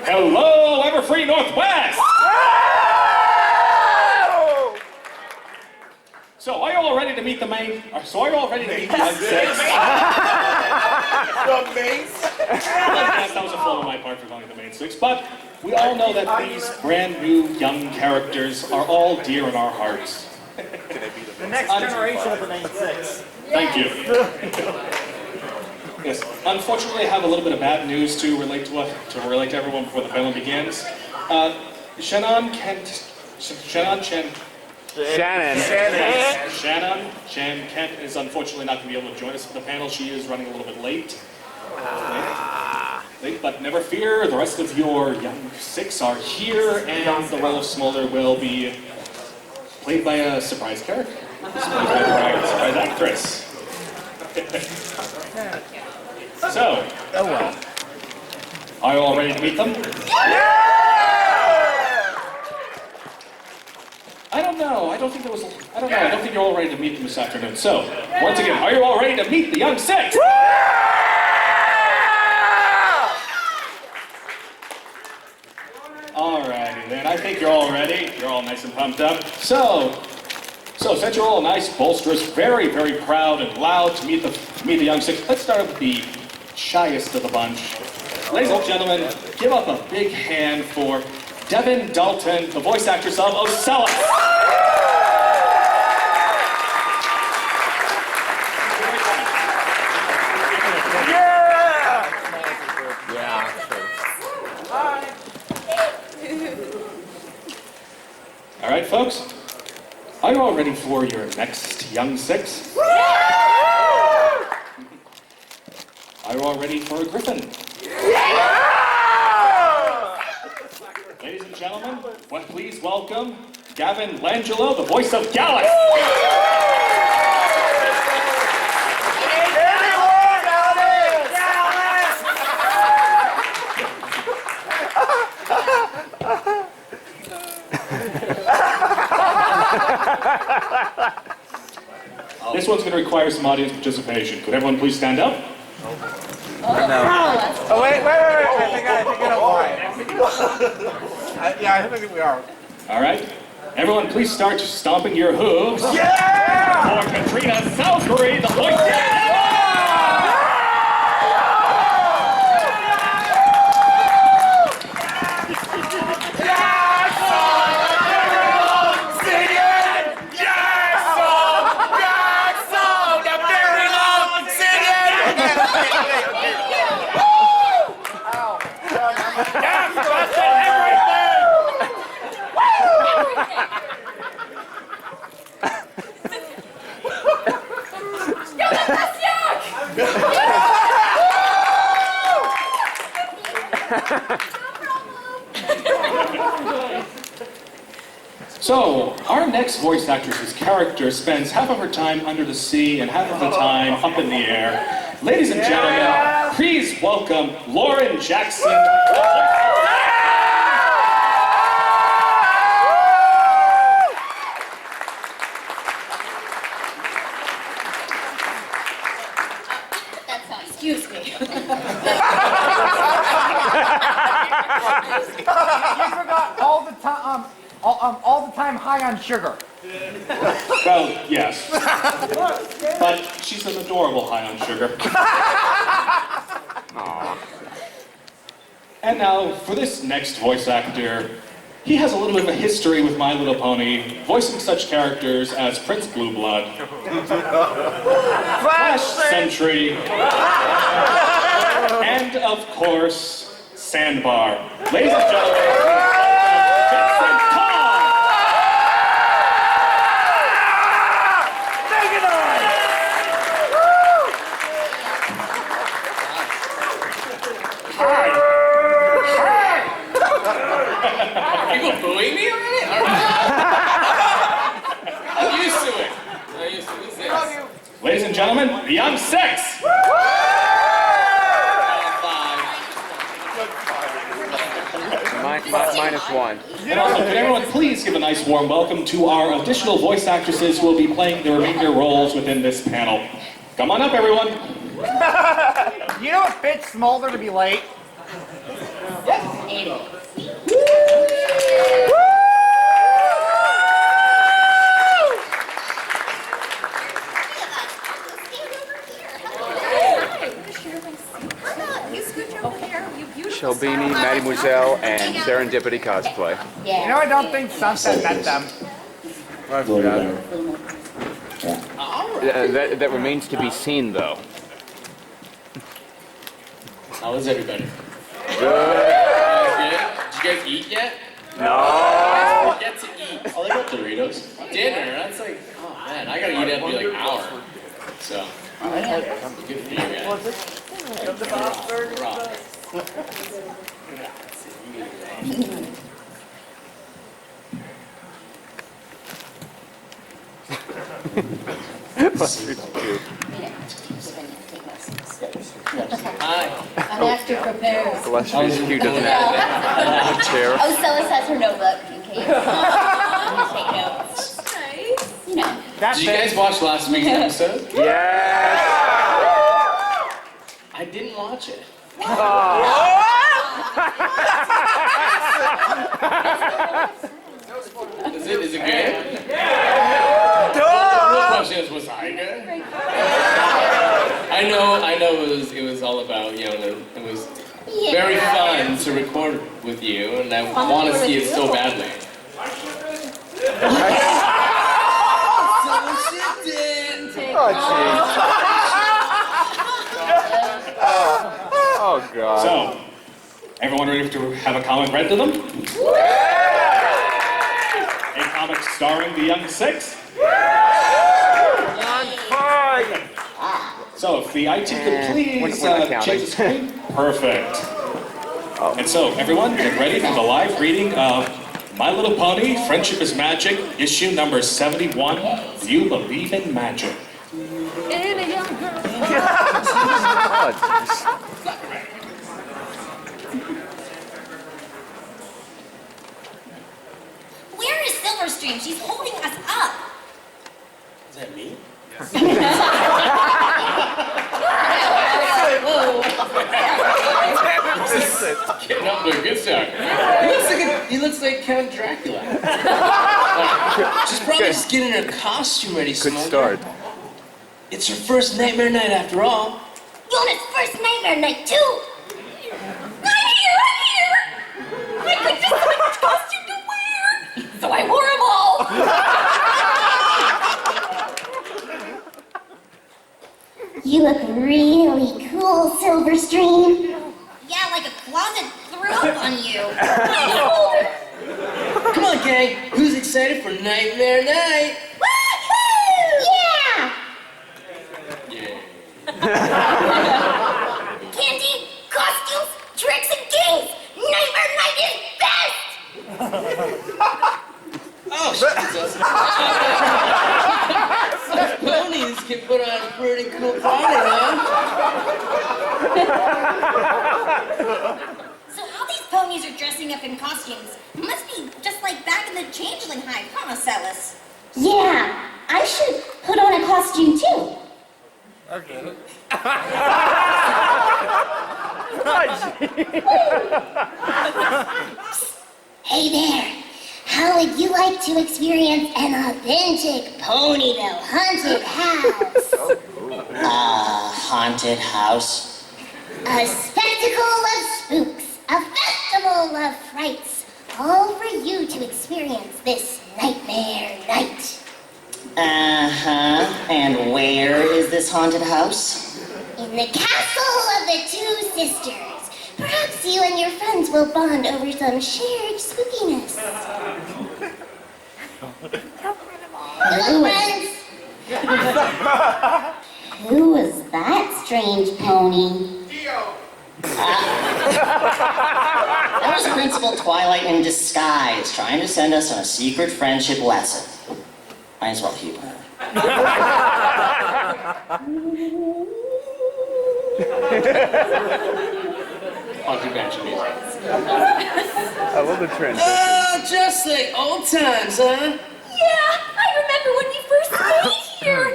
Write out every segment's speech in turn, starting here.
Hello, Everfree Northwest! So, are you all ready to meet the main? So, are you all ready to meet the young six? The main six? That was a flaw on my part for calling the main six, but we all know that these brand new young characters are all dear in our hearts. The next generation of the main six. Thank you. Yes, unfortunately, I have a little bit of bad news to relate to everyone before the panel begins. Shannon Chen Kent is unfortunately not going to be able to join us for the panel. She is running a little bit late. But never fear, the rest of your young six are here, and the role of Smolder will be played by a surprise character. Played by a surprise actress. So, are you all ready to meet them? I don't know. I don't think you're all ready to meet them this afternoon. So, once again, are you all ready to meet the young six? Alrighty then, I think you're all ready. You're all nice and pumped up. So since you're all nice, bolsterous, very, very proud and loud to meet the young six, let's start with the shyest of the bunch. Ladies and gentlemen, give up a big hand for Devin Dalton, the voice actress of Ocellus. All right, folks, are you all ready for your next young six? Are you all ready for a griffin? Ladies and gentlemen, please welcome Gavin Langelo, the voice of Gallus. This one's going to require some audience participation. Could everyone please stand up? Oh, wait. I think I know why. I think we are. All right. Everyone please start stomping your hooves. Yeah! For Katrina Salisbury, the voice of So, our next voice actress's character spends half of her time under the sea and half of the time up in the air. Ladies and gentlemen, please welcome Lauren Jackson. Excuse me. You forgot all the time high on sugar. Well, yes. But she's an adorable high on sugar. And now, for this next voice actor, he has a little bit of a history with My Little Pony, voicing such characters as Prince Blueblood, Flash Sentry, and, of course, Sandbar. Ladies and gentlemen, People booing me already? All right. I'm used to it. Ladies and gentlemen, the Young Six! -1. And also, could everyone please give a nice warm welcome to our additional voice actresses who will be playing the remainder roles within this panel. Come on up, everyone. You know it fits Smolder to be late? Shelbini, Mademoiselle, and Serendipity Cosplay. You know I don't think Sunset met them. I forgot. That remains to be seen, though. How is everybody? Good. Good? Did you guys eat yet? No. Get to eat. Oh, they got Doritos. Dinner, that's like, oh man, I gotta eat after like an hour. So, good for you guys. Raw. Hi. I'm after prepared. Illustrious Q doesn't have a chair. Oh, Celis has her notebook in case you take notes. Nice. You know. That's Did you guys watch last week's episode? Yes. I didn't watch it. Is it good? The real question is, was I good? I know it was all about, it was very fun to record with you, and I want to see it so badly. Oh, God. So, everyone ready to have a comic read to them? A comic starring the Young Six? So, if the IT could please we're not change counting. the screen. Perfect. And so, everyone, get ready for the live reading of My Little Pony, Friendship is Magic, issue number 71, Do You Believe in Magic? Where is Silverstream? She's holding us up. Is that me? Getting up to a good start. He looks like Count Dracula. She's probably just getting her costume ready, Good Smolder. start. It's her first nightmare night after all. Yona's first nightmare night, too. I'm here. I couldn't decide which costume to wear, so I wore them all. You look really cool, Silverstream. Yeah, like a closet threw up on you. Come on, gang. Who's excited for nightmare night? Woohoo! Yeah! Yeah. Candy, costumes, tricks, and games. Nightmare night is best. Oh, shit. Ponies can put on a pretty cool party, huh? So all these ponies are dressing up in costumes. Must be just like back in the changeling hive, huh, Celis? Yeah, I should put on a costume too. Hey there. How would you like to experience an authentic Ponyville haunted house? Haunted house. A spectacle of spooks, a festival of frights, all for you to experience this nightmare night. And where is this haunted house? In the castle of the Two Sisters. Perhaps you and your friends will bond over some shared spookiness. Hello, friends. Who was that strange pony? That was Principal Twilight in disguise, trying to send us on a secret friendship lesson. Might as well humor her. Haunted mansion music. I love the transition. Oh, just like old times, huh? Yeah, I remember when we first stayed here.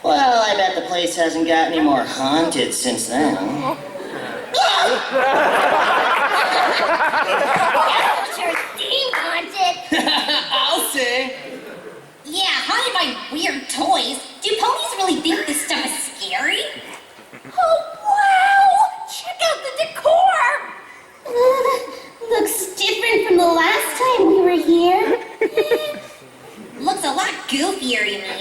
Well, I bet the place hasn't got any more haunted since then. Sure seemed haunted. I'll say. Yeah, haunted by weird toys. Do ponies really think this stuff is scary? Oh, wow! Check out the decor! Looks different from the last time we were here. Looks a lot goofier, you mean?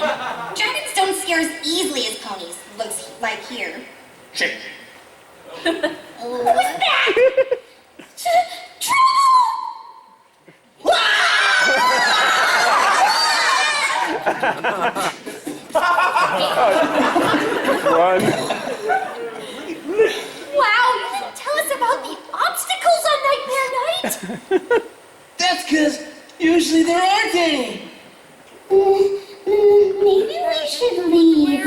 Dragons don't scare as easily as ponies, looks like here. Shit. What's that? Run. Wow, you didn't tell us about the obstacles on Nightmare Night? That's because usually there aren't any. Maybe we should leave.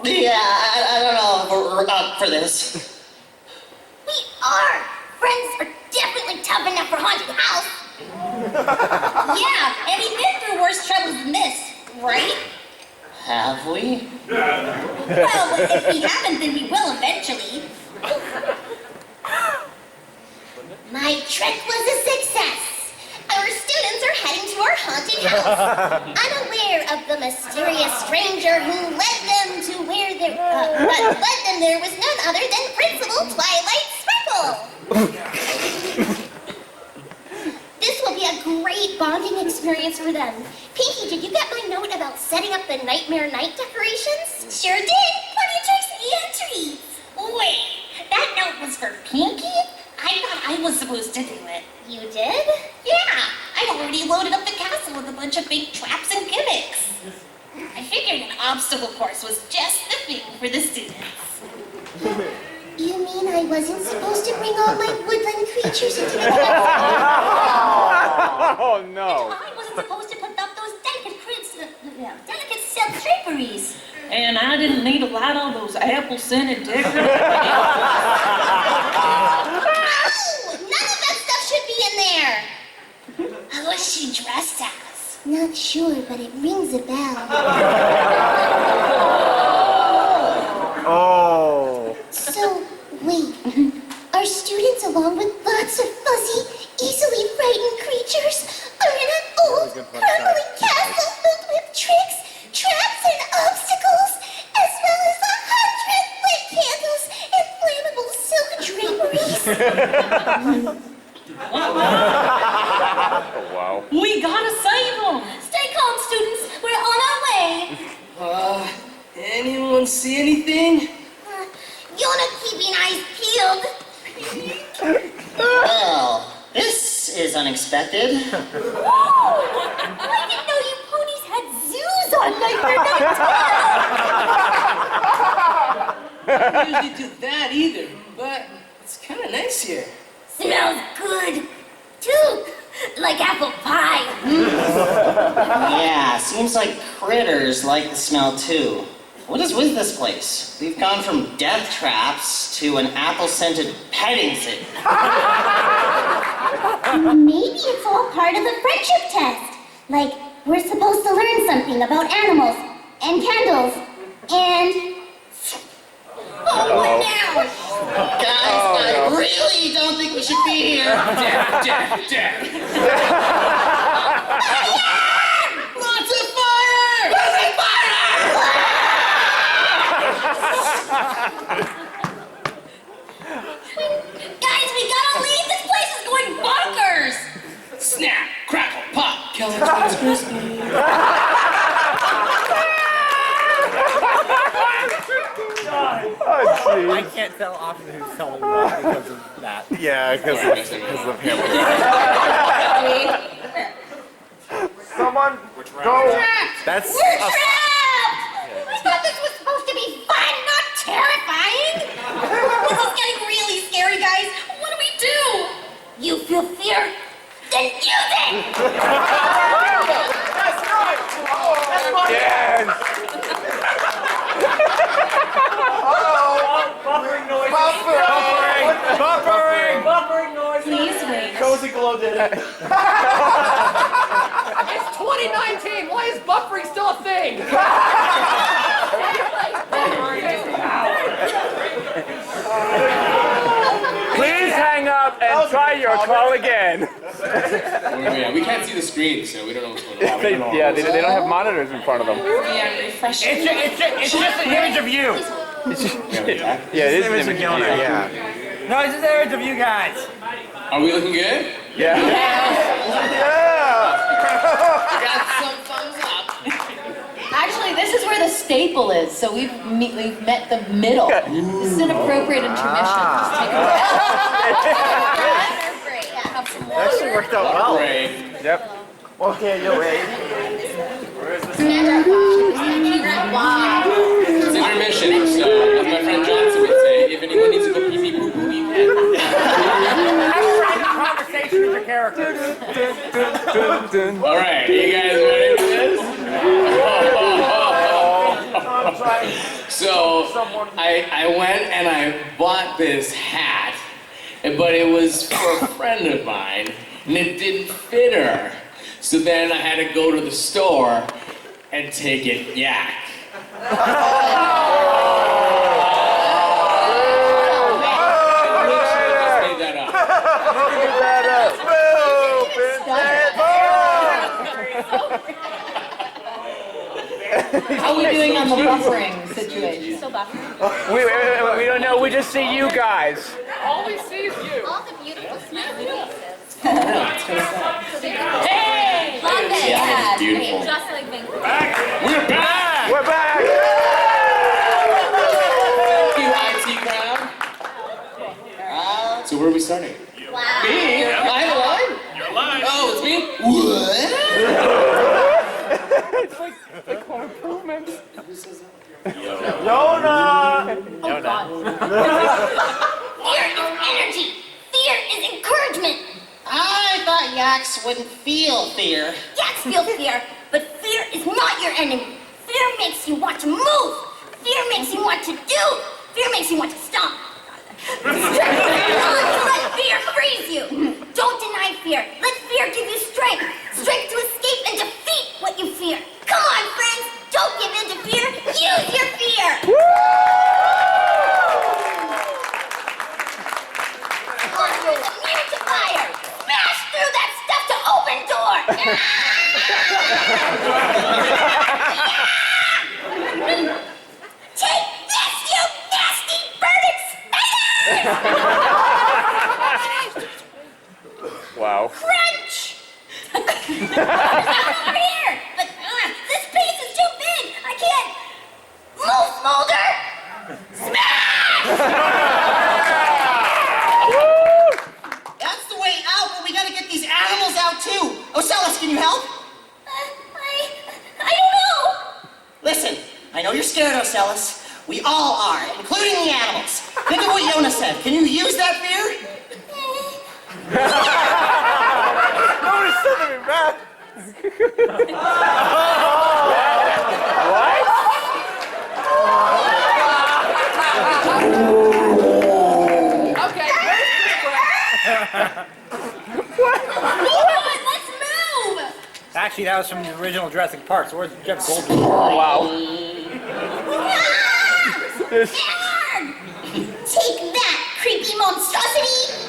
Yeah, I don't know if we're up for this. We are. Friends are definitely tough enough for haunted house. Yeah, and we've been through worse troubles than this, right? Have we? Well, if we haven't, then we will eventually. My trick was a success. Our students are heading to our haunted house, unaware of the mysterious stranger who led them to where there, but led them there was none other than Principal Twilight Sparkle. This will be a great bonding experience for them. Pinky, did you get my note about setting up the Nightmare Night decorations? Sure did. Plenty of tricks and treats. Wait, that note was for Pinky? I thought I was supposed to do it. You did? Yeah, I already loaded up the castle with a bunch of big traps and gimmicks. I figured an obstacle course was just the thing for the students. You mean I wasn't supposed to bring all my woodland creatures into the castle? Oh no. I wasn't supposed to put up those delicate silk draperies. And I didn't need to light all those apple-scented decorations. None of that stuff should be in there. Who is she dressed as? Not sure, but it rings a bell. Oh. So, wait. Are students, along with lots of fuzzy, easily frightened creatures, are in an old, crumbling castle filled with tricks, traps, and obstacles, as well as 100 lit candles and flammable silk draperies? Oh wow. We gotta save them. Stay calm, students. We're on our way. Anyone see anything? You're not keeping eyes peeled. Well, this is unexpected. Whoa! I didn't know you ponies had zoos on Nightmare Night. I don't usually do that either, but it's kind of nice here. Smells good, too. Like apple pie. Yeah, seems like critters like the smell too. What is with this place? We've gone from death traps to an apple-scented petting zoo. Maybe it's all part of the friendship test. Like, we're supposed to learn something about animals, and candles, and... Oh, what now? Guys, I really don't think we should be here. Death. Lots of fire! Guys, we gotta leave! This place is going bonkers! Snap, crackle, pop, Kellogg's Crispy. Oh I jeez. can't tell often who's telling what because of that. Yeah, because of him. Someone go. That's We're trapped! I thought this was supposed to be fun, not terrifying! This is getting really scary, guys. What do we do? You feel fear? Then use it! That's right! That's right! yes. Buffering noise. Buffering noise. Please wait. Cozy Glow did it. It's 2019. Why is buffering still a thing? Please hang up and try your call again. Yeah, we can't see the screen, so we don't know what's going on. They don't have monitors in front of them. Yeah, refresh. It's just an image of you. Yeah, it is an image of you. Yeah. No, it's just an image of you guys. Are we looking good? Yeah. Got some thumbs up. Actually, this is where the staple is, so we've met the middle. This is an appropriate intermission. Just take a break. Have some water. Actually worked out well. Great. Yep. Okay, you're ready. Wow. It's intermission, so as my friend Johnson would say, if anyone needs to go pee pee poo poo, you can. Have a private conversation with your characters. All right, you guys ready for this? So I went and I bought this hat, but it was for a friend of mine, and it didn't fit her. So then I had to go to the store and take it yak. How are we doing on the buffering situation? Still buffering. We don't know. We just see you guys. All we see is you. All the beautiful smiling faces. Hey! Love it. Yeah, it's beautiful. Just like Vancouver. We're back! We're back. You IT crowd. So where are we starting? Wow. Me? Am I alive? You're live. Oh, it's me? What? It's like home improvement. Yona! Fear is energy. Fear is encouragement. I thought yaks wouldn't feel fear. Yaks feel fear, but fear is not your enemy. Fear makes you want to move. Fear makes you want to do. Fear makes you want to stomp. Don't let fear freeze you. Don't deny fear. Let fear give you strength. Strength to escape and defeat what you fear. Come on, friends. Don't give in to fear. Use your fear. On through the mutifier. Smash through that stuff to open door. Take this, you nasty birded spider! Wow. Crunch! Over here! But this piece is too big! I can't move, Smolder! Smash! That's the way out, but we gotta get these animals out too. Ocellus, can you help? I don't know! Listen, I know you're scared, Ocellus. We all are, including the animals. Think of what Yona said. Can you use that fear? Nobody's sending me back. What? Let's move! Actually, that was from the original Jurassic Park. So where's Jeff Goldblum? Wow. Take that, creepy monstrosity!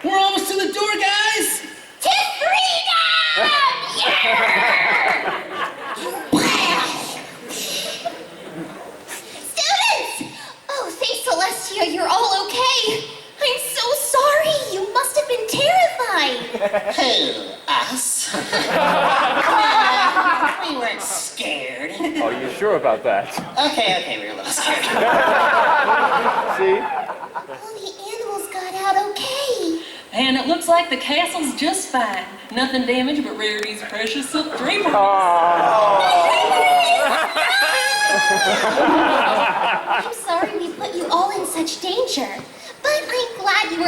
We're almost to the door, guys! To freedom! Yeah! Students! Oh, thanks, Celestia, you're all okay. I'm so sorry. You must have been terrified. Who? Us? We weren't scared. Oh, you sure about that? Okay, we were a little scared. See? All the animals got out okay. And it looks like the castle's just fine. Nothing damaged but Rarity's precious silk drapery. I'm sorry we put you all in such danger, but I'm glad you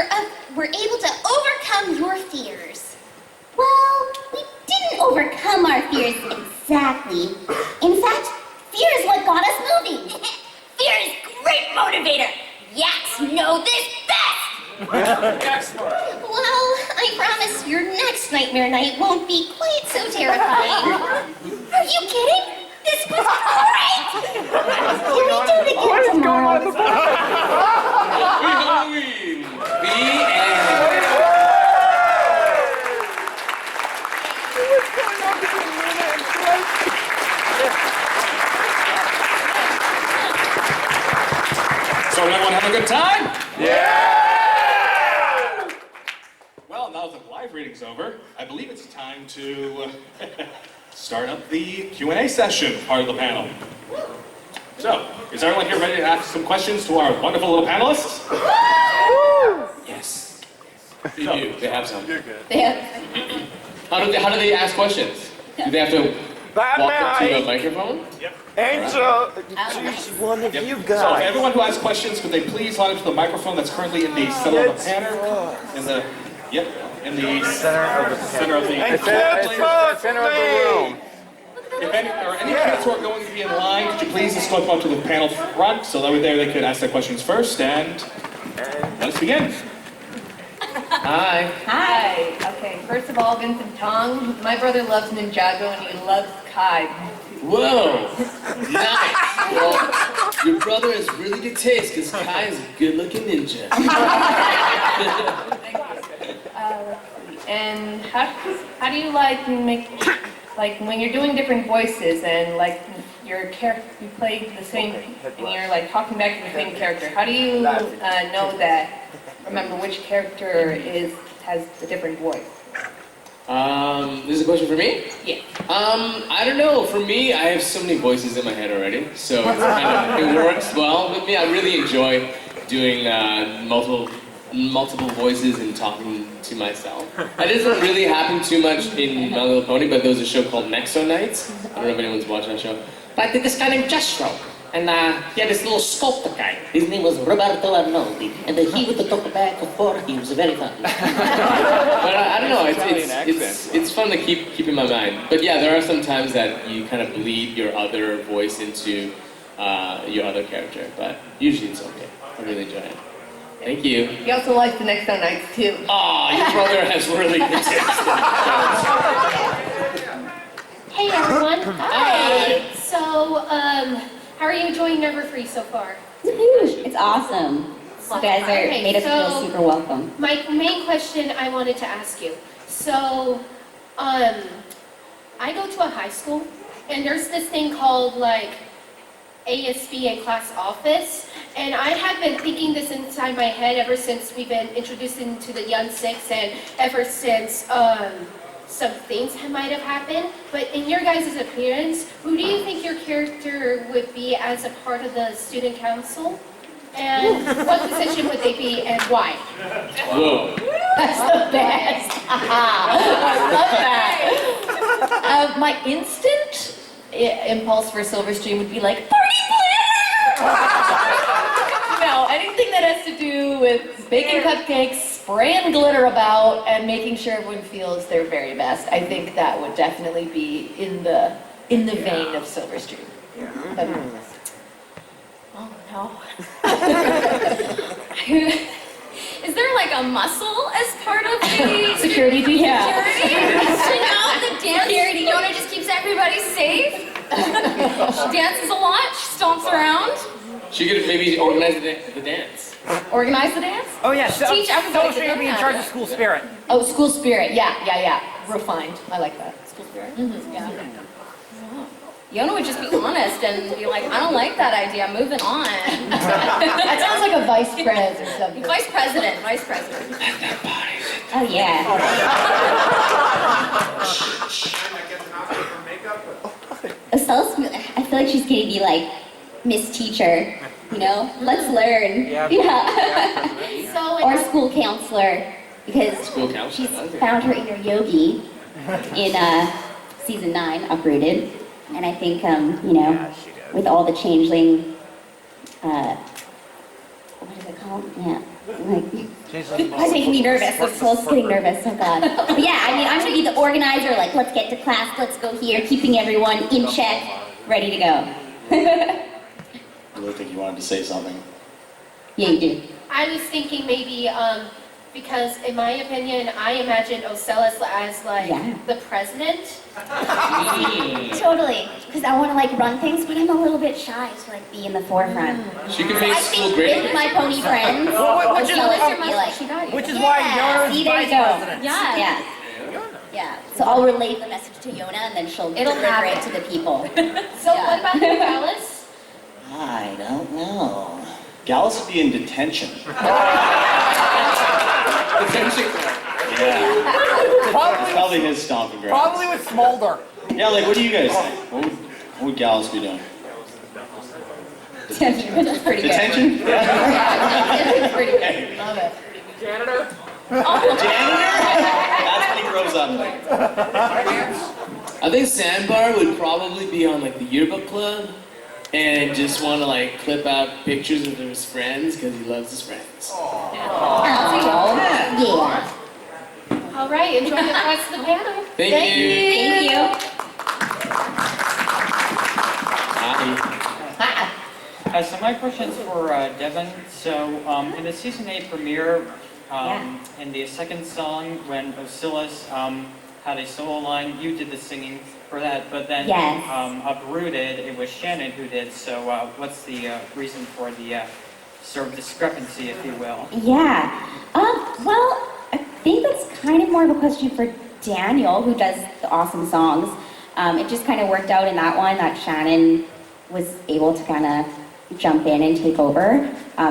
were able to overcome your fears. Well, we didn't overcome our fears exactly. In fact, fear is what got us moving. Fear is great motivator. Yaks know this best. Well, I promise your next nightmare night won't be quite so terrifying. Are you kidding? This was great! Can we do it again tomorrow? Halloween! The end. So everyone have a good time? Yeah! Well, now that the live reading's over, I believe it's time to start up the Q&A session part of the panel. So, is everyone here ready to ask some questions to our wonderful little panelists? Yes. They do. They have some. Yeah. How do they ask questions? Do they have to walk up to a Batman, microphone? Angel, choose one of you So, guys. everyone who asks questions, could they please line up to the microphone that's currently in the center of the panel? In the center of the And It's the center of the room. If any kids who are going to be in line, could you please just go up to the panel front so that way there they could ask their questions first, and let's begin. Hi. Hi. Okay, first of all, Vincent Tong. My brother loves Ninjago and he loves Kai. Whoa. Nice. Well, your brother has really good taste because Kai is a good-looking ninja. And how do you like make when you're doing different voices and like your character you play the same and you're like talking back to the same character? How do you remember which character has a different voice? This is a question for me? Yeah. I don't know. For me, I have so many voices in my head already, so it works well with me. I really enjoy doing multiple voices and talking to myself. That doesn't really happen too much in My Little Pony, but there was a show called Nexo Nights. I don't know if anyone's watched that show. But I did this guy named Jestro, and he had this little sculptor guy. His name was Roberto Arnoldi, and he with the tobacco for he was very fun. But I don't know, it's fun to keep in my mind. But yeah, there are some times that you kind of bleed your other voice into your other character, but usually it's okay. I really enjoy it. Thank you. He also likes the Next Nights too. Aw, your brother has really good taste. Hey everyone. Hi. So, how are you enjoying Everfree so far? It's awesome. You guys Okay, made us feel so- super welcome. My main question I wanted to ask you. So, I go to a high school, and there's this thing called ASB and class office, and I have been thinking this inside my head ever since we've been introduced into the Young Six, and ever since some things might have happened. But in your guys' appearance, who do you think your character would be as a part of the student council? And what position would they be, and why? Whoa. That's the best. I love that. My instant impulse for Silverstream would be like, party planner! No, anything that has to do with baking cupcakes, spraying glitter about, and making sure everyone feels their very best. I think that would definitely be in the vein of Silverstream. Oh no. Is there like a muscle as part of the Security detail? security? You know, the dance Fiona just keeps everybody safe. She dances a lot, she stomps around. She could maybe organize the dance. Organize the dance? Oh yeah, so Teach everybody to Silverstream would be in dance. charge of school spirit. Oh, school spirit. Yeah. Refined. I like that. School spirit? Yeah. Yona would just be honest and be like, I don't like that idea, I'm moving on. That sounds like a vice pres or something. Vice president. Oh yeah. So smooth. I feel like she's gonna be like Miss Teacher, you know? Let's learn. Yeah. So, Or school counselor, because School counselor. she's found her inner yogi in season 9, Uprooted. And I think, with all the changeling, what is it called? Yeah. It's making me nervous. This whole getting nervous. Oh God. But yeah, I mean, I'm gonna be the organizer. Like, let's get to class. Let's go here, keeping everyone in check, ready to go. I really think you wanted to say something. Yeah, you do. I was thinking maybe Because in my opinion, I imagine Ocellus as like Yeah. the president. Totally. Because I want to like run things, but I'm a little bit shy to like be in the forefront. She can So make I school think great. with my pony friends, Which is- Ocellus would be muscle, like, she got you. Which is why Yona's see, there you vice go. president. Yeah. Yeah. Yeah. So I'll relay the message to Yona, and then she'll It'll deliver it happen. to the people. So Yeah. what about you, Alice? I don't know. Gallus would be in detention. Detention. Yeah. Probably, Probably his stomping ground. probably with Smolder. Yeah, like what do you guys think? What would Gallus be doing? Detention is pretty good. Detention? It's pretty good. Love it. Janitor? That's when he grows up. I think Sandbar would probably be on like the yearbook club and just want to like clip out pictures of his friends because he loves his friends. Yeah. All right, enjoy the rest of the panel. Thank you. Thank you. So my question's for Devin. So in the season 8 premiere, in the second song, when Ocellus had a solo line, you did the singing for that, but then Yes. Uprooted, it was Shannon who did. So what's the reason for the sort of discrepancy, if you will? Yeah. Well, I think that's kind of more of a question for Daniel, who does the awesome songs. It just kind of worked out in that one that Shannon was able to kind of jump in and take over.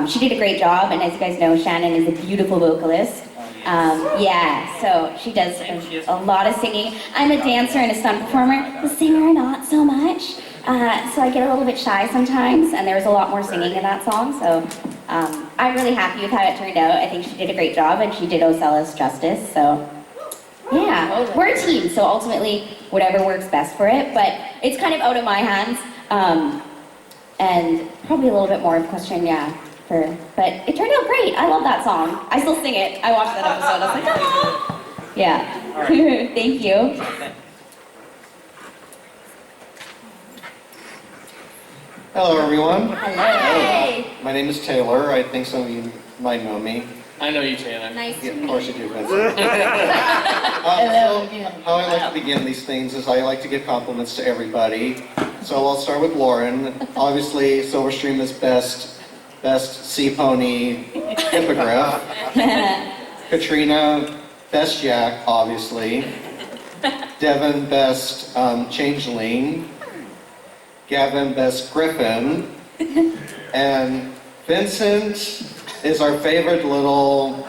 She did a great job, and as you guys know, Shannon is a beautiful vocalist. So she does a lot of singing. I'm a dancer and a stunt performer. The singer, not so much. So I get a little bit shy sometimes, and there was a lot more singing in that song. So I'm really happy with how it turned out. I think she did a great job, and she did Ocellus justice. So yeah, we're a team. So ultimately, whatever works best for it. But it's kind of out of my hands, and probably a little bit more of a question, but it turned out great. I love that song. I still sing it. I watched that episode. I was like, ah! Yeah. Right. Thank you. Hello, everyone. Hey. My name is Taylor. I think some of you might know me. I know you, Taylor. Nice Yeah, to of meet course you. you do, Vincent. How I like to begin these things is I like to give compliments to everybody. So I'll start with Lauren. Obviously, Silverstream is best sea pony hippogriff. Katrina, best Jack, obviously. Devin, best changeling. Gavin, best griffin. And Vincent is our favorite little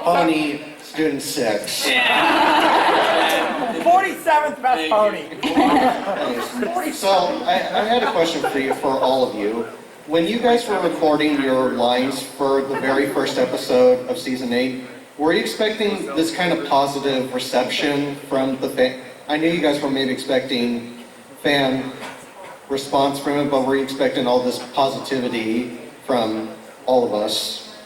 pony, student 6. 47th best pony. So I had a question for you, for all of you. When you guys were recording your lines for the very first episode of season 8, were you expecting this kind of positive reception from the fan? I knew you guys were maybe expecting fan response from it, but were you expecting all this positivity from all of us?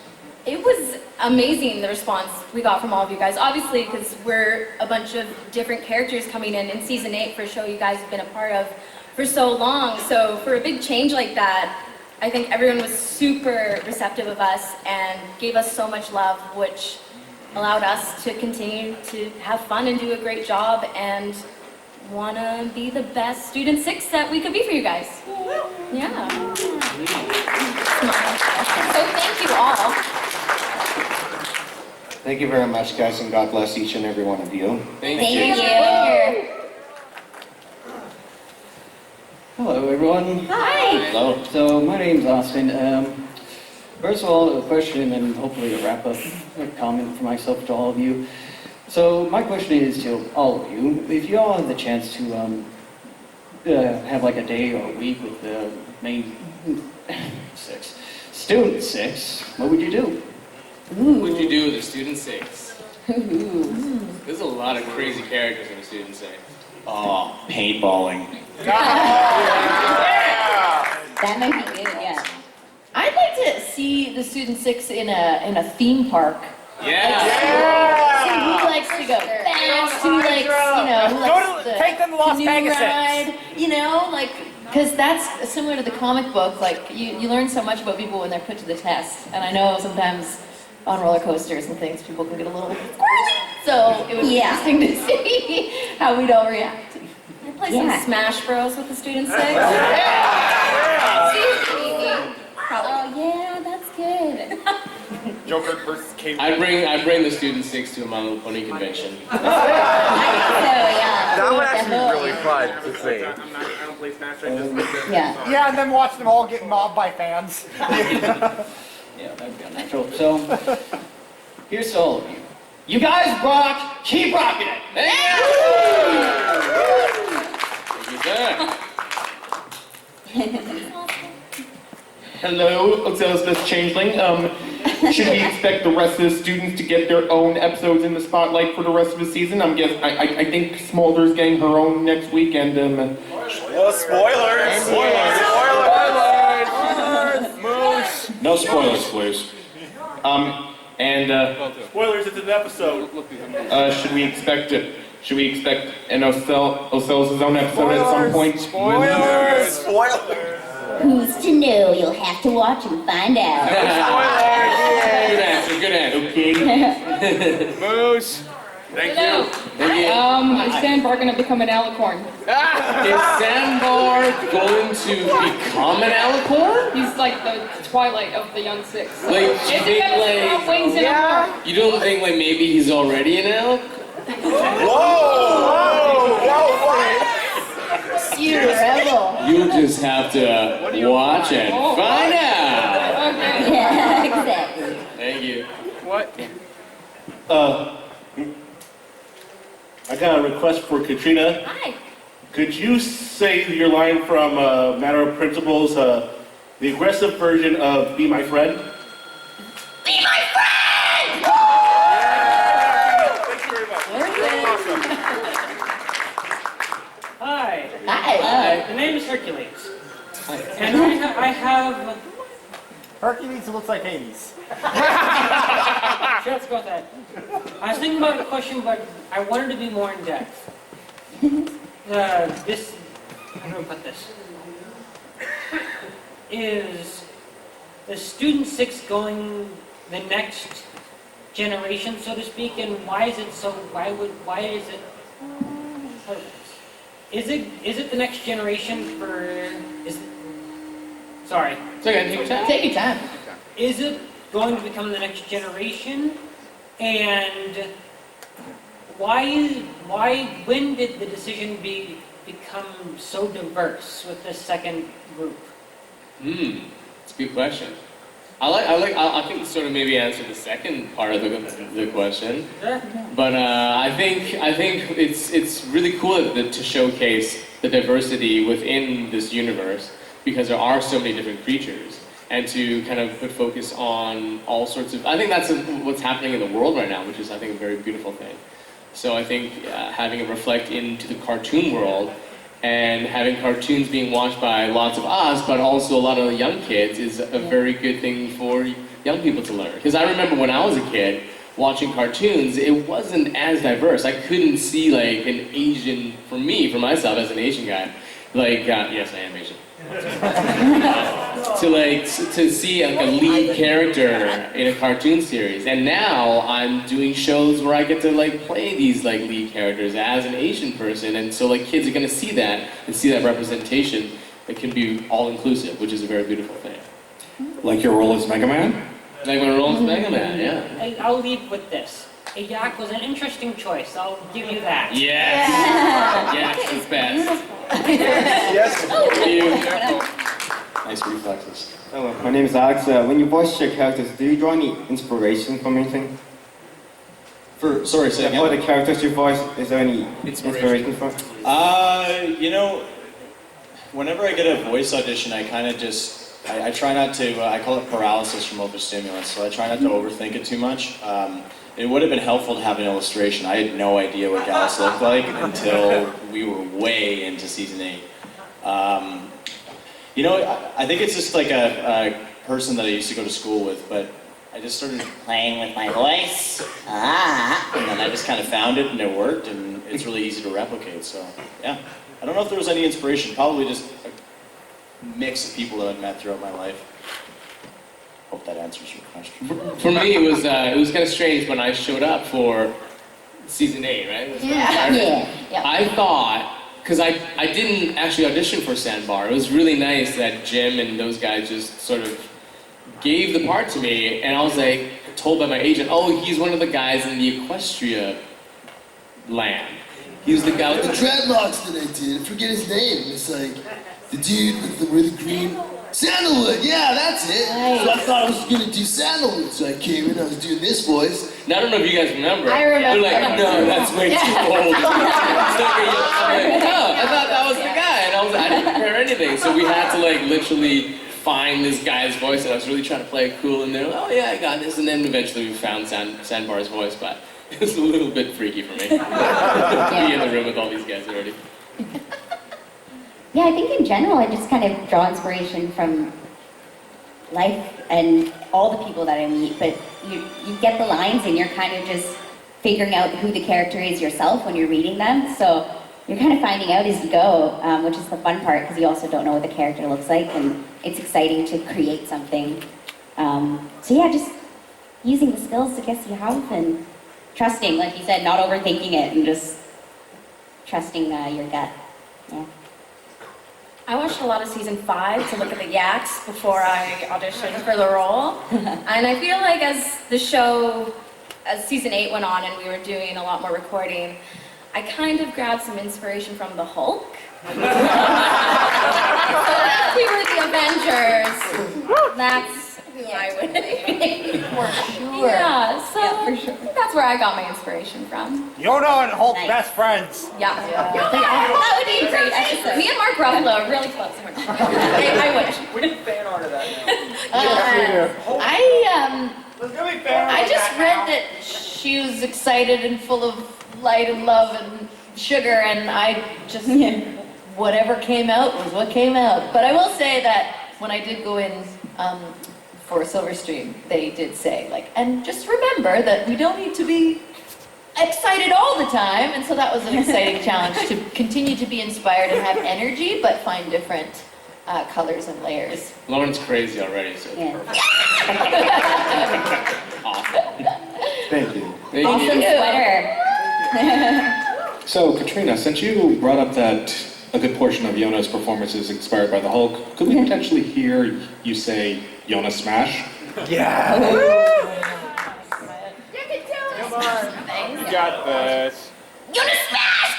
It was amazing, the response we got from all of you guys. Obviously, because we're a bunch of different characters coming in season 8 for a show you guys have been a part of for so long. So for a big change like that, I think everyone was super receptive of us and gave us so much love, which allowed us to continue to have fun and do a great job and want to be the best student 6 that we could be for you guys. Yeah. So thank you all. Thank you very much, guys, and God bless each and every one of you. Thank Thank you. you. Hello, everyone. Hi. Hello. So my name's Austin. First of all, a question and hopefully a wrap-up comment for myself to all of you. So my question is to all of you: if you all have the chance to have like a day or a week with the main 6, student 6, what would you do? What would you do with a student 6? There's a lot of crazy characters in a student 6. Oh, paintballing. That might be good, yeah. I'd like to see the student 6 in a theme park. Yeah. See who likes to go fast, who likes, who likes Take them to Las canoe Vegas. ride, because that's similar to the comic book. Like, you learn so much about people when they're put to the test. And I know sometimes on roller coasters and things, people can get a little squirrely. So it would be interesting to see how we'd all react. I play some Smash Bros with the student six. Oh yeah, that's good. Joker versus Cave. I'd bring the student six to a My Little Pony convention. That would actually be really fun to see. I don't play Smash. I just like the Yeah, and then watch them all get mobbed by fans. Yeah, that'd be unnatural. So, here's to all of you. You guys rock, keep rocking it! Thank you, sir. Hello, Ocella's Best Changeling. Should we expect the rest of the students to get their own episodes in the spotlight for the rest of the season? I think Smolder's getting her own next week, and Spoilers! Moose. No spoilers, please. spoilers. It's an episode. Should we expect an Ocella's own episode at some point? Spoilers! Who's to know? You'll have to watch and find out. Good answer, okay. Moose. Thank you. Is Sandbar gonna become an alicorn? Is Sandbar going to become an alicorn? He's like the twilight of the young six. Like, Is he gonna sprout wings in a car? You don't think like maybe he's already an elk? You rebel. You'll just have to watch and find out. Okay. Yeah, exactly. Thank you. What? I got a request for Katrina. Hi. Could you say your line from Matter of Principles, the aggressive version of Be My Friend? Be my friend! Thank you very much. Hi. Hi. The name is Hercules. And I have... Hercules looks like Hades. Sure, let's go with that. I was thinking about a question, but I wanted to be more in depth. How do I put this? Is the student six going the next generation, so to speak, and why is it so? Why is it? Is it the next generation for? Sorry. It's okay, take your time. Take your time. Is it going to become the next generation? And when did the decision become so diverse with this second group? It's a good question. I think it sort of maybe answered the second part of the question. Sure. But I think it's really cool to showcase the diversity within this universe, because there are so many different creatures, and to kind of put focus on all sorts of. I think that's what's happening in the world right now, which is I think a very beautiful thing. So I think having it reflect into the cartoon world, and having cartoons being watched by lots of us, but also a lot of young kids, is a very good thing for young people to learn. Because I remember when I was a kid watching cartoons, it wasn't as diverse. I couldn't see like an Asian, for myself as an Asian guy, like yes, I am Asian. to see like a lead character in a cartoon series, and now I'm doing shows where I get to like play these like lead characters as an Asian person, and so like kids are gonna see that and see that representation that can be all inclusive, which is a very beautiful thing. Like your role as Mega Man? Like my role as Mega Man, yeah. I'll leave with this. A yak was an interesting choice. I'll give you that. Yes. Yes, it's best. Yes. Thank you. Nice reflexes. Hello, my name is Alex. When you voice your characters, do you draw any inspiration from anything? Sorry, say again? For the characters you voice, is there any inspiration from? Whenever I get a voice audition, I kind of just, I try not to, I call it paralysis from overstimulus, so I try not to overthink it too much. It would have been helpful to have an illustration. I had no idea what Gallus looked like until we were way into season 8. I think it's just like a person that I used to go to school with, but I just started playing with my voice, and then I just kind of found it and it worked, and it's really easy to replicate, so yeah. I don't know if there was any inspiration, probably just a mix of people that I've met throughout my life. Hope that answers your question. For me, it was kind of strange when I showed up for season 8, right? Yeah. I thought, because I didn't actually audition for Sandbar. It was really nice that Jim and those guys just sort of gave the part to me, and I was like told by my agent, oh, he's one of the guys in the Equestria land. He was the guy with The dreadlocks that I did, I forget his name. It's like the dude with the really green. Sandalwood, yeah, that's it. Nice. So I thought I was gonna do Sandalwood, so I came in, I was doing this voice. Now, I don't know if you guys remember. I remember. They're like, no, that's way too old. I'm like, no, I thought that was the guy, and I didn't prepare anything. So we had to like literally find this guy's voice, and I was really trying to play it cool, and they're like, oh yeah, I got this, and then eventually we found Sandbar's voice, but it was a little bit freaky for me. Be in the room with all these guys already. Yeah, I think in general, I just kind of draw inspiration from life and all the people that I meet, but you get the lines and you're kind of just figuring out who the character is yourself when you're reading them, so you're kind of finding out as you go, which is the fun part, because you also don't know what the character looks like, and it's exciting to create something. So yeah, just using the skills I guess you have, and trusting, like you said, not overthinking it, and just trusting your gut. Yeah. I watched a lot of season 5 to look at the yaks before I auditioned for the role. And I feel like as the show, as season 8 went on and we were doing a lot more recording, I kind of grabbed some inspiration from the Hulk. So if we were the Avengers, that's who I would be. For sure. Yeah, so Yeah, for sure. that's where I got my inspiration from. Yoda and Hulk best friends. Yeah. That would be a great episode. Me and Mark Ruffalo are really close. I wish. We need fan art of that I just read that she was excited and full of light and love and sugar, and I just, whatever came out was what came out. But I will say that when I did go in for Silverstream, they did say, like, and just remember that we don't need to be excited all the time, and so that was an exciting challenge to continue to be inspired and have energy, but find different colors and layers. Lauren's crazy already, so it's perfect. Awesome. Thank you. Awesome sweater. So, Katrina, since you brought up that a good portion of Yona's performance is inspired by the Hulk, could we potentially hear you say Yona Smash? Yeah. You can do it. Come on. You got this. You're gonna smash!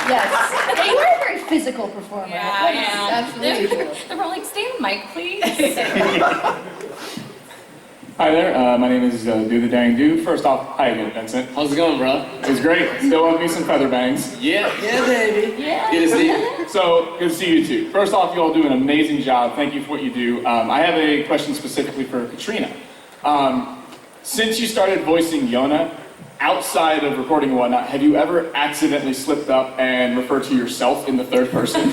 Yes. They were a very physical performer. Yeah, Absolutely. The Rolling Stay on mic, please. Hi there, my name is Do the Dang Do. First off, hi again, Vincent. How's it going, bro? It's great. Still love me some feather bangs. Yeah. Yeah, baby. Yeah. Good to see you. So, good to see you too. First off, you all do an amazing job. Thank you for what you do. I have a question specifically for Katrina. Since you started voicing Yona, outside of recording and whatnot, have you ever accidentally slipped up and referred to yourself in the third person?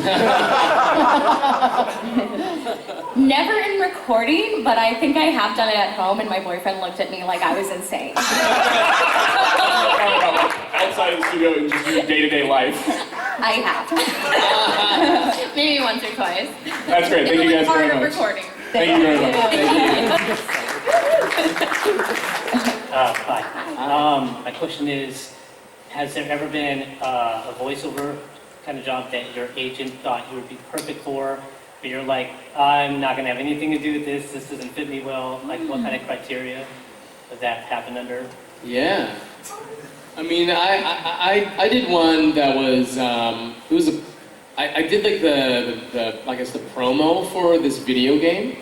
Never in recording, but I think I have done it at home, and my boyfriend looked at me like I was insane. Outside of the studio and just your day-to-day life. I have. Maybe once or twice. That's great. Thank you guys very much. Recording. Thank you very much. Hi. My question is, has there ever been a voiceover kind of job that your agent thought you would be perfect for, but you're like, I'm not going to have anything to do with this, this doesn't fit me well? Like, what kind of criteria does that happen under? Yeah. I mean, I did one that was, it was a, I did like the I guess the promo for this video game,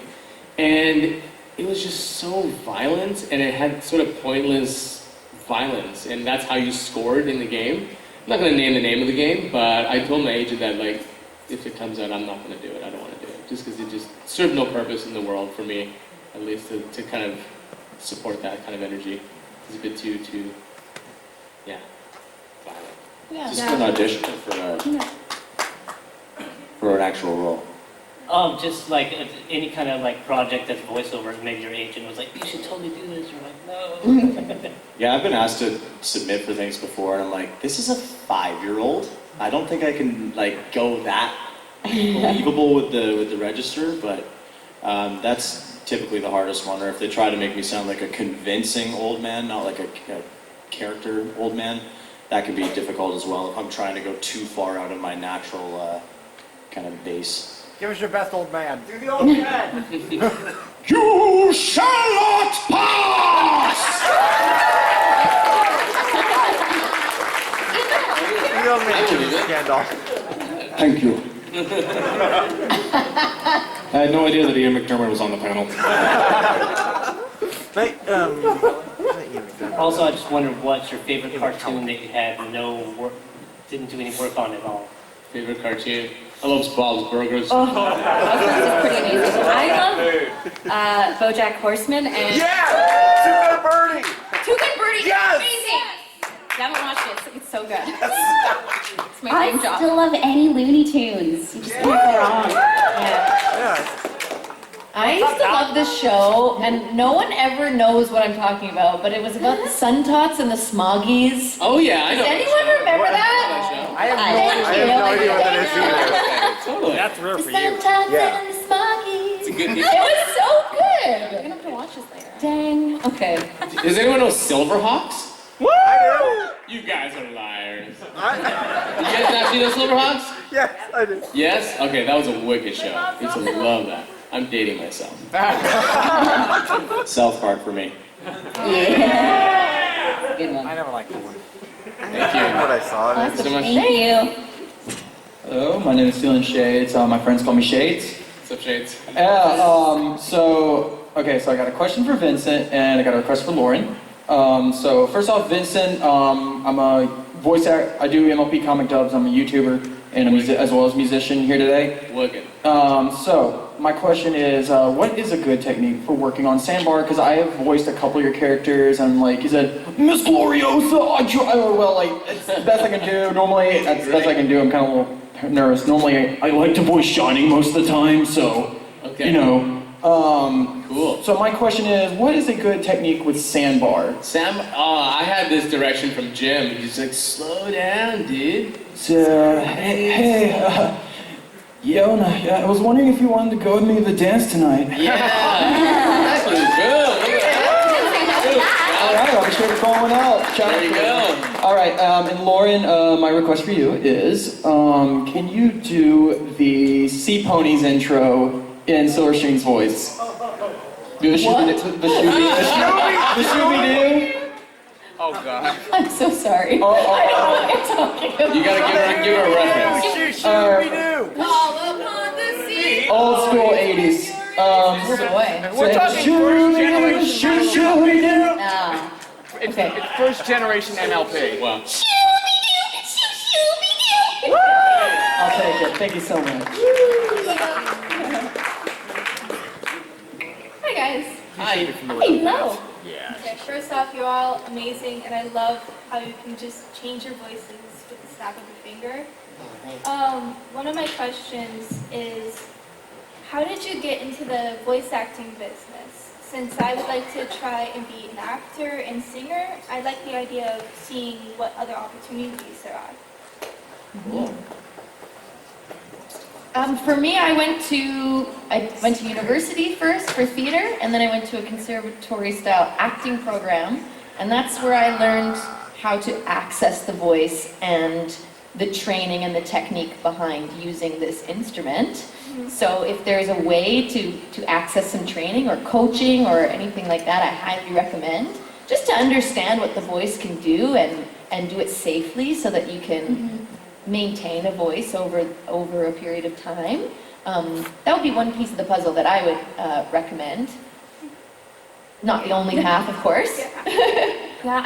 and it was just so violent, and it had sort of pointless violence, and that's how you scored in the game. I'm not going to name the name of the game, but I told my agent that, like, if it comes out, I'm not going to do it. I don't want to do it. Just because it just served no purpose in the world for me, at least, to kind of support that kind of energy. It's a bit too, yeah, violent. Yeah. Just an audition for an actual role. Just like any kind of like project that's voiceover, maybe your agent was like, you should totally do this. You're like, no. Yeah, I've been asked to submit for things before, and I'm like, this is a 5-year-old? I don't think I can like go that believable with the register, but that's typically the hardest one. Or if they try to make me sound like a convincing old man, not like a character old man, that can be difficult as well if I'm trying to go too far out of my natural kind of base. Give us your best old man. Do the old man. You shall not pass! The old man scandal. Thank you. I had no idea that Ian McDermott was on the panel. Also, I just wondered what's your favorite cartoon that you had no work, didn't do any work on at all? Favorite cartoon? I love Bob's Burgers. Oh, this is pretty amazing. I love BoJack Horseman and Yeah! Two Good Birdie! Two Good Birdie. Yes! Amazing. You haven't watched it. It's so good. It's my dream I job. still love any Looney Tunes. You just can't go wrong. Yeah. I used to love this show, and no one ever knows what I'm talking about, but it was about the Sun Tots and the Smoggies. Oh yeah, I know. Does anyone remember that? I have no idea what that is either. Totally. That's rare The for you. Sun Tots Yeah. and the Smoggies. It's a good. It was so good. You're gonna have to watch this later. Dang. Okay. Does anyone know Silverhawks? I You guys are liars. do. Did you guys not see those Silverhawks? Yes, I do. Yes? Okay, that was a wicked show. I used to love that. I'm dating myself. South Park for me. Yeah. Good one. I never liked that one. Thank you. What I saw. Thank you so much. Thank you. Hello, my name is Steven Shades. My friends call me Shades. What's up, Shades? Yeah, so I got a question for Vincent and I got a request for Lauren. So first off, Vincent, I'm a voice actor. I do MLP comic dubs. I'm a YouTuber and as well as a musician here today. Wicked. So my question is, what is a good technique for working on Sandbar? Because I have voiced a couple of your characters, and like you said, Miss Gloriosa, it's the best I can do. Normally, that's the best I can do. I'm kind of a little nervous. Normally, I like to voice Shining most of the time, so Okay. you know. Cool. So my question is, what is a good technique with Sandbar? I had this direction from Jim. He's like, slow down, dude. So, hey, Yona, I was wondering if you wanted to go with me to the dance tonight. Yeah. That was good. All right, I'll be sure to call one out. There you go. All right, and Lauren, my request for you is, can you do the Sea Ponies intro in Silverstream's voice? Do the Shooby-Doo? Oh God. I'm so sorry. I don't know what you're talking about. You gotta give her a reference. Shooby-Doo. All upon the sea. Old school 80s. We're talking first generation. Shooby-Doo. Ah. It's first generation NLP. Wow. I'll take it. Thank you so much. Hi guys. Hi. Hello. Yeah. Okay, first off, you're all amazing, and I love how you can just change your voices with the snap of a finger. One of my questions is, how did you get into the voice acting business? Since I would like to try and be an actor and singer, I like the idea of seeing what other opportunities there are. Cool. For me, I went to university first for theater, and then I went to a conservatory-style acting program, and that's where I learned how to access the voice and the training and the technique behind using this instrument. So if there's a way to access some training or coaching or anything like that, I highly recommend, just to understand what the voice can do and do it safely so that you can maintain a voice over a period of time. That would be one piece of the puzzle that I would recommend. Not the only half, of course. Yeah,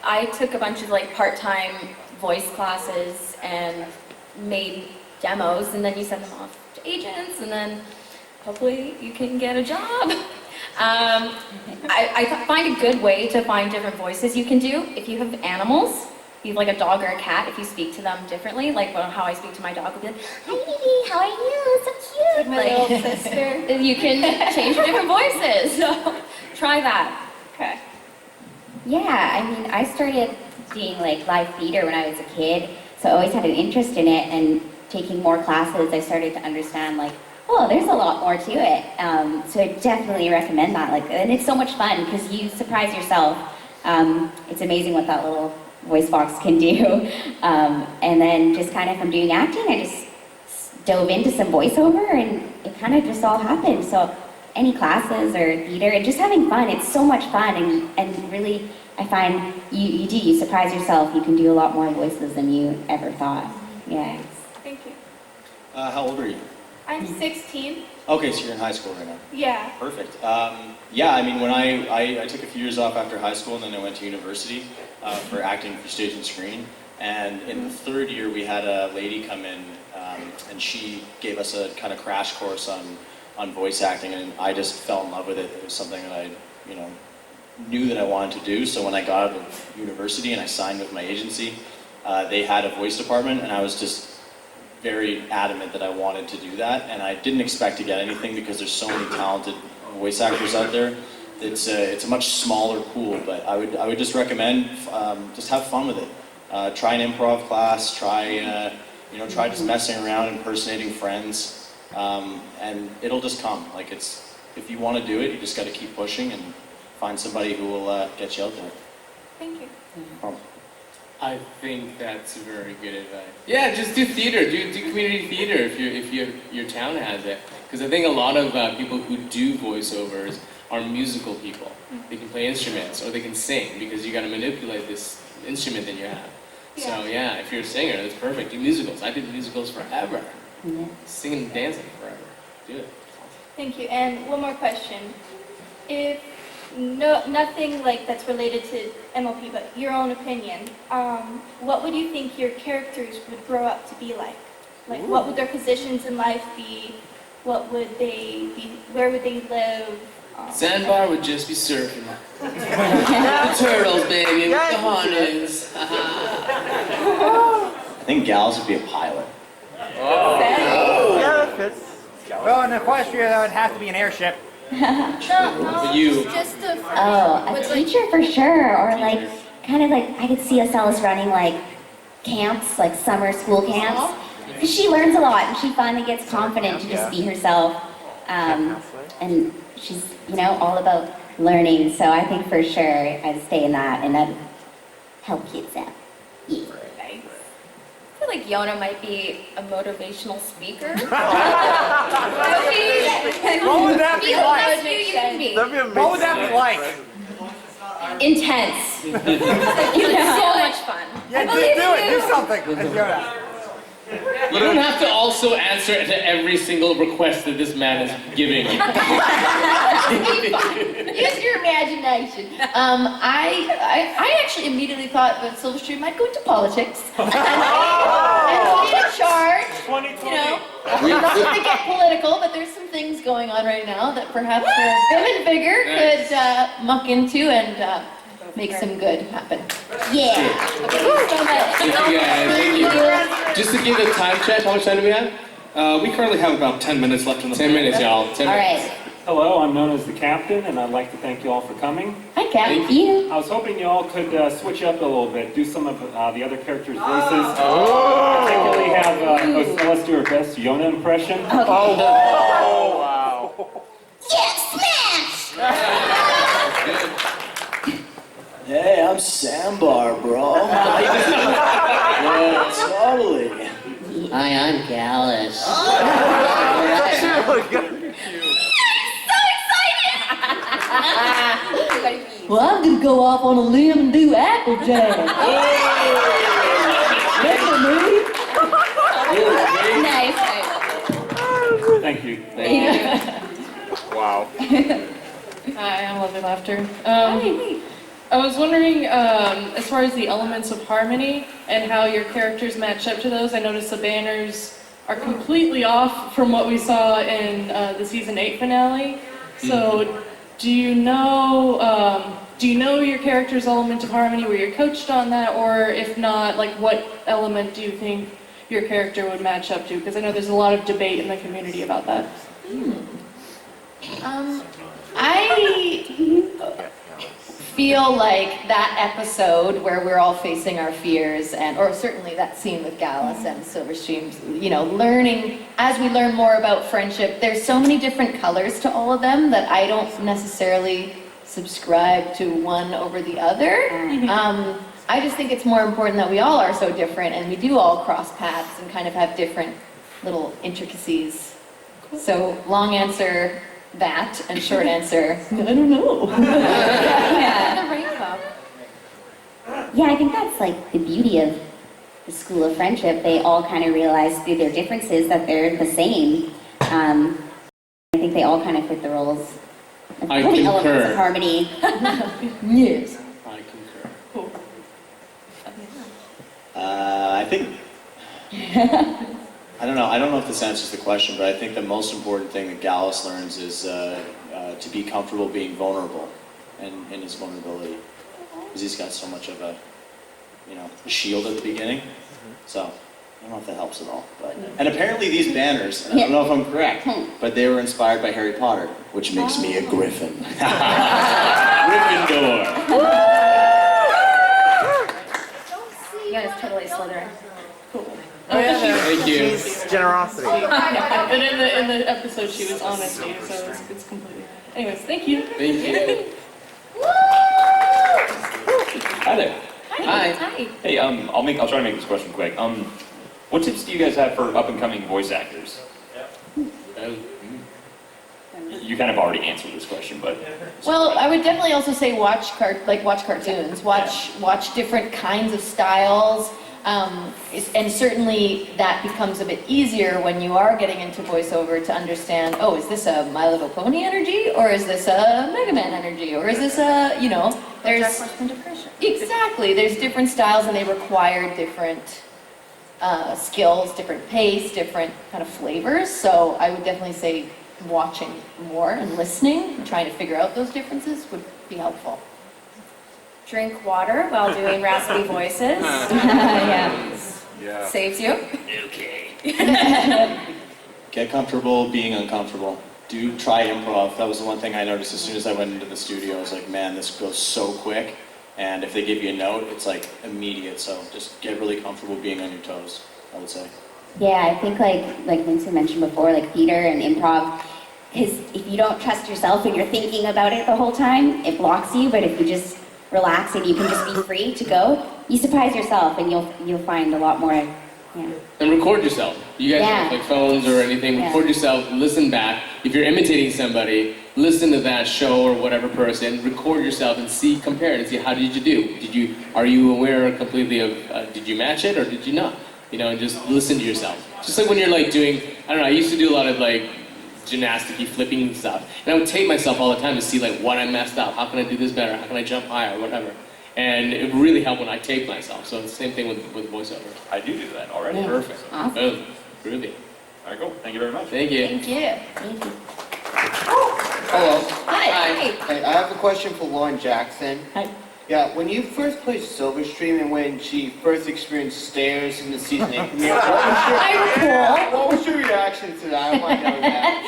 I took a bunch of like part-time voice classes and made demos, and then you send them off to agents, and then hopefully you can get a job. I find a good way to find different voices you can do. If you have animals, you have like a dog or a cat, if you speak to them differently, like how I speak to my dog, will be like, hi baby, how are you? So cute. Like my little sister. You can change your different voices. So try that. Okay. Yeah, I mean, I started doing like live theater when I was a kid, So I always had an interest in it, and taking more classes, I started to understand like, oh, there's a lot more to it. So I definitely recommend that. Like, and it's so much fun because you surprise yourself. It's amazing what that little voice box can do. And then just kind of from doing acting, I just dove into some voiceover, and it kind of just all happened. So any classes or theater, and just having fun, it's so much fun, and really, I find you surprise yourself. You can do a lot more voices than you ever thought. Yeah. Thank you. How old are you? I'm 16. Okay, so you're in high school right now. Yeah. Perfect. Yeah, I mean, when I took a few years off after high school, and then I went to university for acting for stage and screen. And in the third year, we had a lady come in, and she gave us a kind of crash course on voice acting, and I just fell in love with it. It was something that I, knew that I wanted to do. So when I got out of university and I signed with my agency, they had a voice department, and I was just very adamant that I wanted to do that, and I didn't expect to get anything because there's so many talented voice actors out there. It's a much smaller pool, but I would just recommend just have fun with it. Try an improv class. Try just messing around, impersonating friends, and it'll just come. Like if you want to do it, you just got to keep pushing and find somebody who will get you out there. Thank you. I think that's very good advice. Yeah, just do theater. Do community theater if your town has it. Because I think a lot of people who do voiceovers are musical people. They can play instruments or they can sing because you got to manipulate this instrument that you have. Yeah. So yeah, if you're a singer, that's perfect. Do musicals. I did musicals forever. Yeah. Singing and dancing forever. Do it. Thank you. And one more question. If nothing like that's related to MLP, but your own opinion, what would you think your characters would grow up to be like? Like, what would their positions in life be? What would they be? Where would they live? Sandbar would just be surfing. The turtles, baby, with the harness. I think gals would be a pilot. Yeah, that fits. Well, in Equestria, that would have to be an airship. No, you. Just a A teacher for sure, or like, kind of like, I could see Alice running like camps, like summer school camps. Because she learns a lot, and she finally gets confident to just be herself. And she's, all about learning, so I think for sure I'd stay in that, and I'd help kids out. Yeah. I feel like Yona might be a motivational speaker. What would that be like? That'd be amazing. What would that be like? Intense. So much fun. Yeah, do it. Do something. You don't have to also answer to every single request that this man is giving you. Use your imagination. I actually immediately thought that Silverstream might go into politics and be in charge. Not to get political, but there's some things going on right now that perhaps Vim and Vigor could muck into and make some good happen. Yeah. Thank you. Just to give a time check, how much time do we have? We currently have about 10 minutes left in the 10 minutes, y'all. 10 All minutes. right. Hello, I'm known as the captain, and I'd like to thank you all for coming. Hi, Captain. I was hoping you all could switch up a little bit, do some of the other characters' voices. Particularly have Ocellus do her best Yona impression. Oh, wow. Yes, smash! Hey, I'm Sambar, bro. Yeah, totally. Hi, I'm Gallus. Well, I'm gonna go off on a limb and do Applejack. Nice. Thank you. Wow. Hi, I'm Lovely Laughter. I was wondering, as far as the elements of harmony and how your characters match up to those, I noticed the banners are completely off from what we saw in the season 8 finale. So, do you know your character's element of harmony? Were you coached on that, or if not, like what element do you think your character would match up to? Because I know there's a lot of debate in the community about that. I feel like that episode where we're all facing our fears, or certainly that scene with Gallus and Silverstream, learning, as we learn more about friendship, there's so many different colors to all of them that I don't necessarily subscribe to one over the other. I just think it's more important that we all are so different and we do all cross paths and kind of have different little intricacies. So long answer, that, and short answer, I don't know. Yeah. The rainbow. Yeah, I think that's like the beauty of the School of Friendship. They all kind of realize through their differences that they're the same. I think they all kind of fit the roles. I All the elements concur. of harmony. Yes. I concur. I think, I don't know if this answers the question, but I think the most important thing that Gallus learns is to be comfortable being vulnerable and in his vulnerability. Because he's got so much of a shield at the beginning. So, I don't know if that helps at all. But and apparently these banners, and I don't know if I'm correct, but they were inspired by Harry Potter, which makes me a Griffin. Gryffindor. You guys totally Slytherin. Oh, yeah. Thank you. Generosity. But in the episode, she was honest, so it's completely. Anyways, thank you. Thank you. Hi there. Hi. Hey, I'll try to make this question quick. What tips do you guys have for up and coming voice actors? You kind of already answered this question, but Well, I would definitely also say watch cartoons, watch different kinds of styles, and certainly that becomes a bit easier when you are getting into voiceover to understand, oh, is this a My Little Pony energy, or is this a Mega Man energy, or is this a, there's... Exactly, there's different styles and they require different skills, different pace, different kind of flavors, so I would definitely say watching more and listening and trying to figure out those differences would be helpful. Drink water while doing raspy voices. Yeah. Saves you. Okay. Get comfortable being uncomfortable. Try improv. That was the one thing I noticed as soon as I went into the studio. I was like, man, this goes so quick. And if they give you a note, it's like immediate. So just get really comfortable being on your toes, I would say. Yeah, I think like Vincent mentioned before, like theater and improv, because if you don't trust yourself and you're thinking about it the whole time, it blocks you. But if you just relax and you can just be free to go, you surprise yourself and you'll find a lot more. Yeah. And record yourself. You guys have like phones or anything. Record yourself. Listen back. If you're imitating somebody, listen to that show or whatever person. Record yourself and compare it and see how did you do. Are you aware completely of? Did you match it or did you not? And just listen to yourself. Just like when you're like doing. I don't know. I used to do a lot of like gymnastic-y flipping stuff, and I would tape myself all the time to see like what I messed up. How can I do this better? How can I jump higher? Whatever. And it really helped when I taped myself. So it's the same thing with voiceover. I do that already. Yeah. Perfect. Awesome. Oh, really? All right, cool. Thank you very much. Thank you. Thank you. Hello. Hi. Hey, I have a question for Lauren Jackson. Hi. Yeah, when you first played Silverstream and when she first experienced stairs in the season 8 premiere, what was your reaction to that? I want to know that.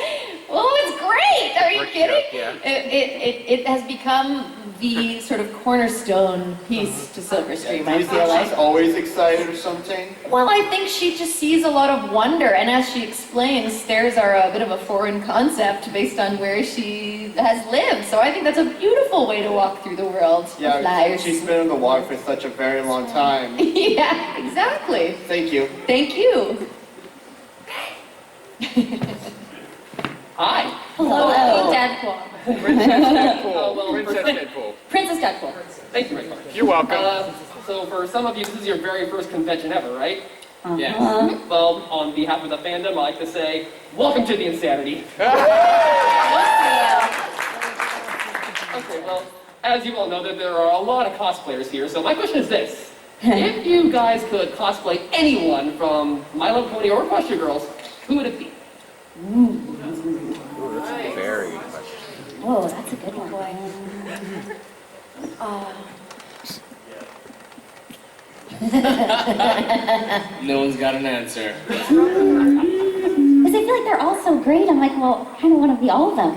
Well, it's great. Are you kidding? Yeah. It has become the sort of cornerstone piece to Silverstream, Do I you feel think like. she's always excited or something? Well, I think she just sees a lot of wonder, and as she explains, stairs are a bit of a foreign concept based on where she has lived. So I think that's a beautiful way to walk through the world. Yeah, Flyers. she's been in the water for such a very long time. Yeah, exactly. Thank you. Thank you. Hi. Hello. Deadpool. Princess Deadpool. Thank you very much. You're welcome. So for some of you, this is your very first convention ever, right? Yes. Well, on behalf of the fandom, I'd like to say, welcome to the insanity. Okay, well, as you all know, that there are a lot of cosplayers here, so my question is this. If you guys could cosplay anyone from My Little Pony or Question Girls, who would it be? Very much. Whoa, that's a good one. No one's got an answer. Because I feel like they're all so great. I'm like, well, I kind of want to be all of them.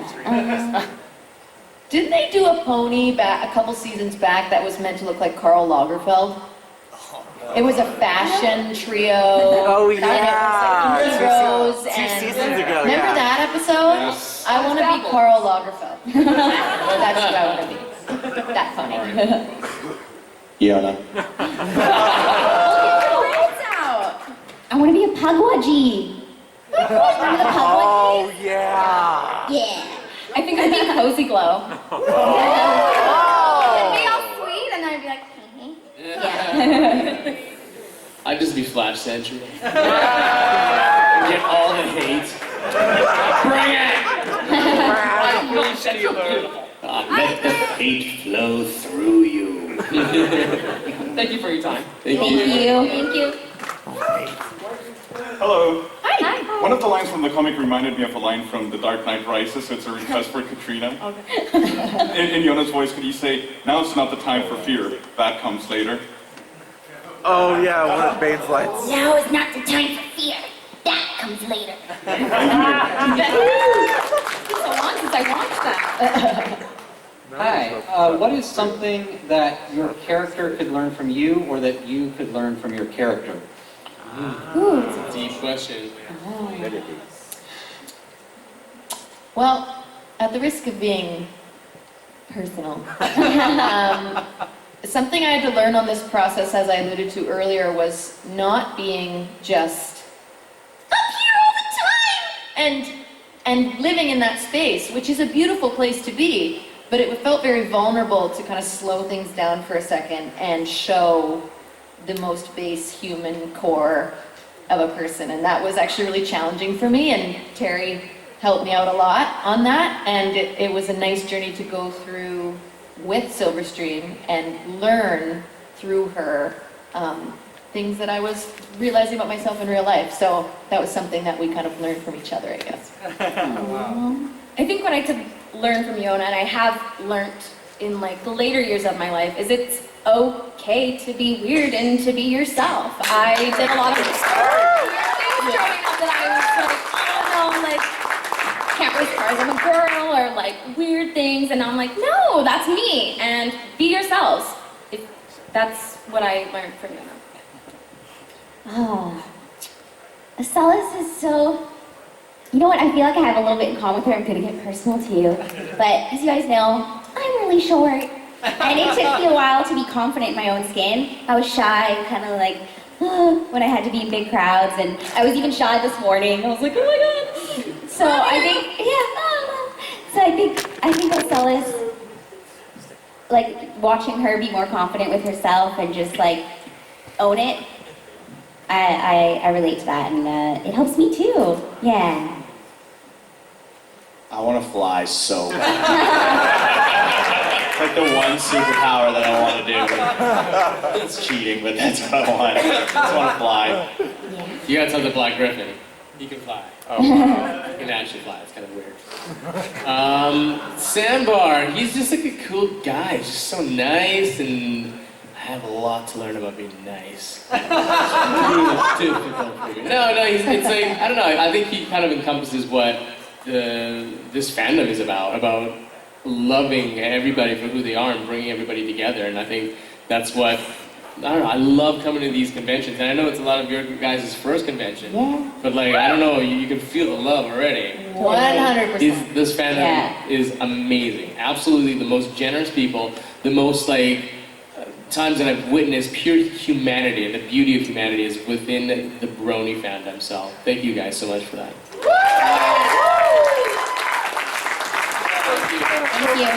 Didn't they do a pony back a couple seasons back that was meant to look like Karl Lagerfeld? It was a fashion trio. Oh, and it was like heroes Two and seasons ago, remember yeah. that episode? Yes. I want to be Karl Lagerfeld. That's who I want to be. That pony. Yona. I want to be a Pugwudgie. Remember the Pugwudgie? Oh, yeah. Yeah. I think I'd be a cozy glow. Oh. It'd be all sweet, and then I'd be like, Yeah. I'd just be Flash Sentry. Get all the hate. Bring it! Let the hate flow through you. Thank you for your time. Thank Thank you. Hello. Hi. One of the lines from the comic reminded me of a line from The Dark Knight Rises, so it's a request for Katrina. In Yona's voice, could you say, "Now it's not the time for fear, that comes later"? Oh, yeah, one of Bane's lights. Now is not the time for fear. That comes later. It's so long since I watched that. Hi. What is something that your character could learn from you, or that you could learn from your character? It's a deep question. Well, at the risk of being personal, something I had to learn on this process, as I alluded to earlier, was not being just up here all the time and living in that space, which is a beautiful place to be, but it felt very vulnerable to kind of slow things down for a second and show the most base human core of a person, and that was actually really challenging for me, and Terry helped me out a lot on that, and it was a nice journey to go through with Silverstream and learn through her things that I was realizing about myself in real life. So that was something that we kind of learned from each other, I guess. I think what I could learn from Yona, and I have learned in like the later years of my life, is it's okay to be weird and to be yourself. I did a lot of weird things growing up that I was like, I don't know, like, can't race cars, I'm a girl, or like weird things, and I'm like, no, that's me, and be yourselves. That's what I learned from Yona. Oh. Celis is so... You know what? I feel like I have a little bit in common with her. I'm gonna get personal too. But as you guys know, I'm really short. And it took me a while to be confident in my own skin. I was shy, kind of like, when I had to be in big crowds. And I was even shy this morning. I was like, oh my God. So I think, So I think that Celis, like, watching her be more confident with herself and just like own it, I relate to that, and it helps me too. Yeah. I want to fly so bad. It's like the one superpower that I want to do. It's cheating, but that's what I want. I just want to fly. You gotta tell the Black Griffin. He can fly. Oh, wow. He can actually fly. It's kind of weird. Sandbar, he's just like a cool guy. He's just so nice, and I have a lot to learn about being nice. It's difficult for me. No, it's like, I don't know, I think he kind of encompasses what this fandom is about loving everybody for who they are and bringing everybody together, and I think that's what, I don't know, I love coming to these conventions, and I know it's a lot of your guys' first convention, but like, I don't know, you can feel the love already. 100%. This fandom is amazing. Absolutely the most generous people, the most like, times that I've witnessed pure humanity, and the beauty of humanity is within the Brony fandom, so thank you guys so much for that. Thank you.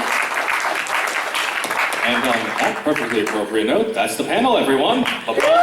And on that perfectly appropriate note, that's the panel, everyone. Applause.